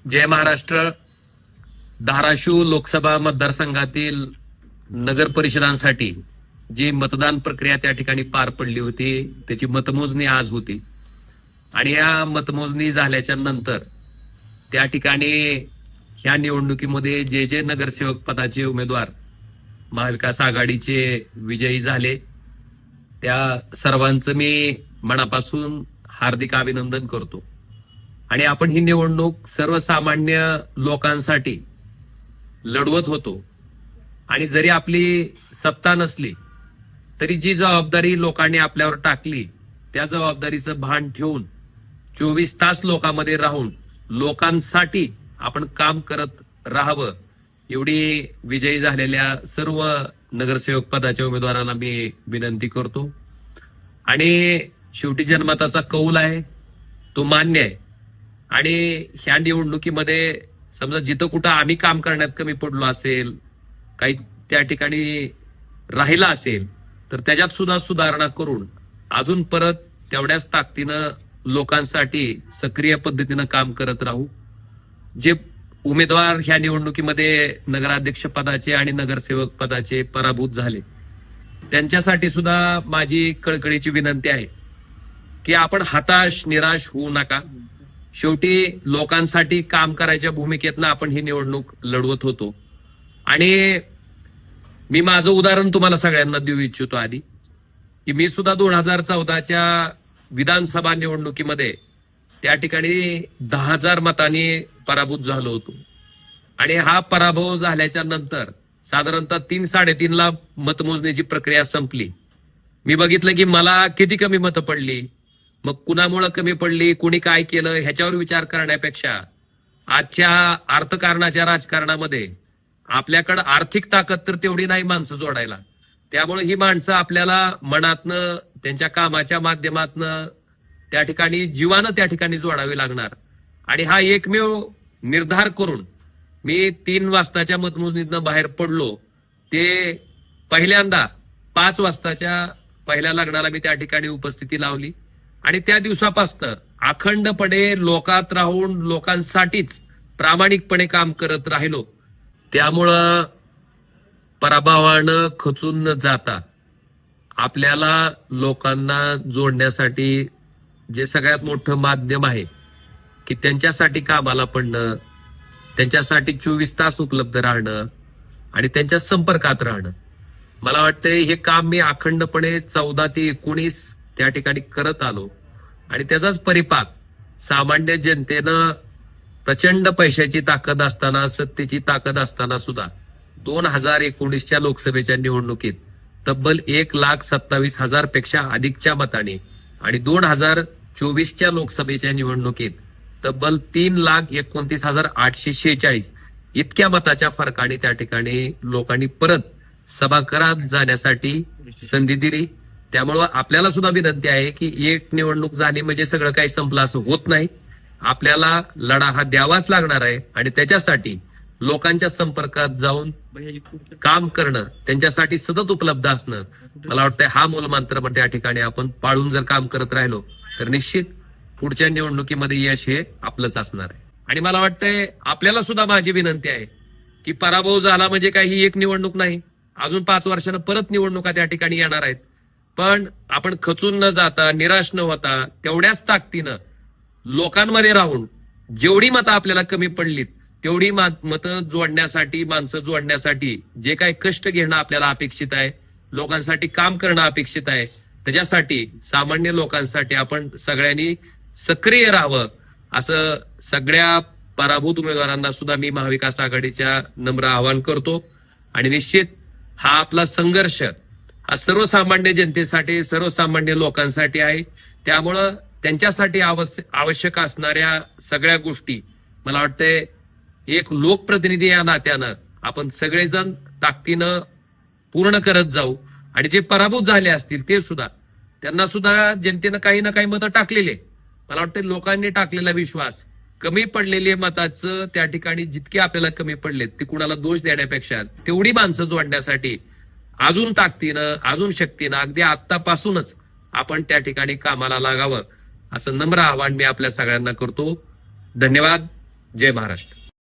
जय महाराष्ट्र. धाराशिव लोकसभा मतदारसंघातील नगर परिषदांसाठी जी मतदान प्रक्रिया त्या ठिकाणी पार पडली होती त्याची मतमोजणी आज होती. आणि या मतमोजणी झाल्याच्या नंतर त्या ठिकाणी ह्या निवडणुकीमध्ये जे जे नगरसेवक पदाचे उमेदवार महाविकास आघाडीचे विजयी झाले त्या सर्वांचं मी मनापासून हार्दिक अभिनंदन करतो. आणि आपण ही निवडणूक सर्वसामान्य लोकांसाठी लढवत होतो. आणि जरी आपली सत्ता नसली तरी जी जबाबदारी लोकांनी आपल्यावर टाकली त्या जबाबदारीचं भान ठेवून 24 तास लोकांमध्ये राहून लोकांसाठी आपण काम करत राहावं एवढी विजयी झालेल्या सर्व नगरसेवक पदाच्या उमेदवारांना मी विनंती करतो. आणि शेवटी जनमताचा कौल आहे तो मान्य आहे. आणि ह्या निवडणुकीमध्ये समजा जिथं कुठं आम्ही काम करण्यात कमी पडलो असेल, काही त्या ठिकाणी राहिला असेल तर त्याच्यात सुद्धा सुधारणा करून अजून परत तेवढ्याच ताकदीनं लोकांसाठी सक्रिय पद्धतीनं काम करत राहू. जे उमेदवार ह्या निवडणुकीमध्ये नगराध्यक्ष पदाचे आणि नगरसेवक पदाचे पराभूत झाले त्यांच्यासाठी सुद्धा माझी कळकळीची विनंती आहे की आपण हताश निराश होऊ नका. शेवटी लोकांसाठी काम करायच्या भूमिकेतनं आपण ही निवडणूक लढवत होतो. आणि मी माझं उदाहरण तुम्हाला सगळ्यांना देऊ इच्छितो आधी की मी सुद्धा 2014च्या विधानसभा निवडणुकीमध्ये त्या ठिकाणी 10,000 मतांनी पराभूत झालो होतो. आणि हा पराभव झाल्याच्या नंतर साधारणतः 3-3.5 मतमोजणीची प्रक्रिया संपली. मी बघितलं की मला किती कमी मतं पडली, मग कुणामुळे कमी पडली, कुणी काय केलं ह्याच्यावर विचार करण्यापेक्षा आजच्या अर्थकारणाच्या राजकारणामध्ये आपल्याकडे आर्थिक ताकद तर तेवढी नाही माणसं जोडायला. त्यामुळे ही माणसं आपल्याला मनातनं त्यांच्या कामाच्या माध्यमातनं त्या ठिकाणी जीवानं त्या ठिकाणी जोडावी लागणार. आणि हा एकमेव निर्धार करून मी 3 वाजताच्या मतमोजणीतनं बाहेर पडलो. ते पहिल्यांदा 5 वाजताच्या पहिल्या लग्नाला मी त्या ठिकाणी उपस्थिती लावली. आणि त्या दिवसापासून अखंडपणे लोकात राहून लोकांसाठीच प्रामाणिकपणे काम करत राहिलो. त्यामुळं पराभवानं खचून न जाता आपल्याला लोकांना जोडण्यासाठी जे सगळ्यात मोठं माध्यम आहे की त्यांच्यासाठी कामाला पडणं, त्यांच्यासाठी 24 तास उपलब्ध राहणं आणि त्यांच्या संपर्कात राहणं. मला वाटतंय हे काम मी अखंडपणे 14 ते 19 त्या ठिकाणी करत आलो. आणि त्याचाच परिपाक सामान्य जनतेनं प्रचंड पैशाची ताकद असताना, सत्तेची ताकद असताना सुद्धा 2019च्या लोकसभेच्या निवडणुकीत तब्बल 1,27,000 पेक्षा अधिकच्या मताने आणि 2024च्या लोकसभेच्या निवडणुकीत तब्बल 3,29,846 इतक्या मताच्या फरकाने त्या ठिकाणी लोकांनी परत सभागृहात जाण्यासाठी संधी दिली. त्यामुळं आपल्याला सुद्धा विनंती आहे की एक निवडणूक झाली म्हणजे सगळं काही संपलं असं होत नाही. आपल्याला लढा हा द्यावाच लागणार आहे. आणि त्याच्यासाठी लोकांच्या संपर्कात जाऊन काम करणं, त्यांच्यासाठी सतत उपलब्ध असणं, मला वाटतं हा मूलमंत्र त्या ठिकाणी आपण पाळून जर काम करत राहिलो तर निश्चित पुढच्या निवडणुकीमध्ये यश हे आपलंच असणार आहे. आणि मला वाटतंय आपल्याला सुद्धा माझी विनंती आहे की पराभव झाला म्हणजे काही एक निवडणूक नाही, अजून 5 वर्षानं परत निवडणुका त्या ठिकाणी येणार आहेत. पण आपण खचून न जाता, निराश न होता तेवढ्याच ताकदीनं लोकांमध्ये राहून जेवढी मतं आपल्याला कमी पडलीत तेवढी मतं जोडण्यासाठी, माणसं जोडण्यासाठी जे काही कष्ट घेणं आपल्याला अपेक्षित आहे, लोकांसाठी काम करणं अपेक्षित आहे, त्याच्यासाठी सामान्य लोकांसाठी आपण सगळ्यांनी सक्रिय राहावं असं सगळ्या पराभूत उमेदवारांना सुद्धा मी महाविकास आघाडीच्या नम्र आवाहन करतो. आणि निश्चित हा आपला संघर्ष हा सर्वसामान्य जनतेसाठी, सर्वसामान्य लोकांसाठी आहे. त्यामुळं त्यांच्यासाठी आवश्यक असणाऱ्या सगळ्या गोष्टी मला वाटतंय एक लोकप्रतिनिधी या नात्यानं आपण सगळेजण ताकदीनं पूर्ण करत जाऊ. आणि जे पराभूत झाले असतील ते सुद्धा, त्यांना सुद्धा जनतेनं काही ना काही मतं टाकलेले, मला वाटतं लोकांनी टाकलेला विश्वास, कमी पडलेले मताचं त्या ठिकाणी जितके आपल्याला कमी पडलेत ते कुणाला दोष देण्यापेक्षा तेवढी माणसं जोडण्यासाठी अजून ताकदीनं, अजून शक्तीनं, अगदी आत्तापासूनच आपण त्या ठिकाणी कामाला लागावं असं नम्र आवाहन मी आपल्या सगळ्यांना करतो. धन्यवाद. जय महाराष्ट्र.